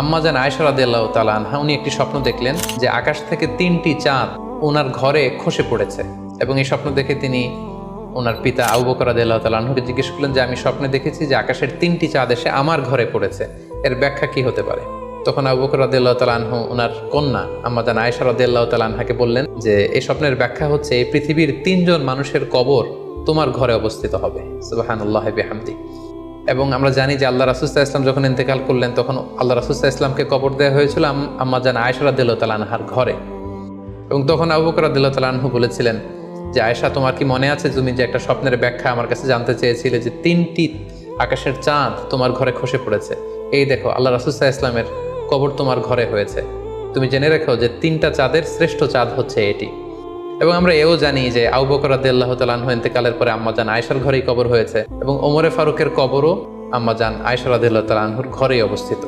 আম্মাজান আয়েশা রাদিয়াল্লাহু তাআলা আনহা উনি একটি স্বপ্ন দেখলেন যে আকাশ থেকে 3টি চাঁদ ওনার ঘরে খসে পড়েছে। এবং এই স্বপ্ন দেখে তিনি ওনার পিতা আবু বকর রাদিয়াল্লাহু তাআলা আনহুকে জিজ্ঞেস করলেন যে আমি স্বপ্নে দেখেছি যে আকাশের 3টি চাঁদ এসে আমার ঘরে পড়েছে, এর ব্যাখ্যা কি হতে পারে? তখন আবু বকর রাদিয়াল্লাহু তাআলা আনহু ওনার কন্যা আম্মাজান আয়েশা রাদিয়াল্লাহু তাআলা আনহাকে বললেন যে এই স্বপ্নের ব্যাখ্যা হচ্ছে এই পৃথিবীর 3জন মানুষের কবর তোমার ঘরে অবস্থিত হবে। সুবহানাল্লাহি বিহামদি। এবং আমরা জানি যে আল্লাহ রাসূল সাল্লাল্লাহু আলাইহি ওয়াসাল্লাম যখন ইন্তেকাল করলেন তখন আল্লাহ রাসূল সাল্লাল্লাহু আলাইহি ওয়াসাল্লামকে কবর দেওয়া হয়েছিল আম্মাজান আয়েশা রাদিয়াল্লাহু তাআলা আনহার ঘরে। এবং তখন আবু বকর রাদিয়াল্লাহু তাআলা আনহু বলেছিলেন যে আয়েশা, তোমার কি মনে আছে তুমি যে একটা স্বপ্নের ব্যাখ্যা আমার কাছে জানতে চেয়েছিলে যে 3টি আকাশের চাঁদ তোমার ঘরে খসে পড়েছে, এই দেখো আল্লাহ রাসূল সাল্লাল্লাহু আলাইহি ওয়াসাল্লামের কবর তোমার ঘরে হয়েছে, তুমি জেনে রেখো যে 3টা চাঁদের শ্রেষ্ঠ চাঁদ হচ্ছে এটি। এবং আমরা এও জানি যে আবু বকর রাদিয়াল্লাহু তাআলা আনহু ইন্তেকালের পরে আম্মাজান আয়েশার ঘরেই কবর হয়েছে এবং ওমরে ফারুকের কবরও আম্মাজান আয়েশা রাদিয়াল্লাহু তাআলা আনহুর ঘরেই অবস্থিত।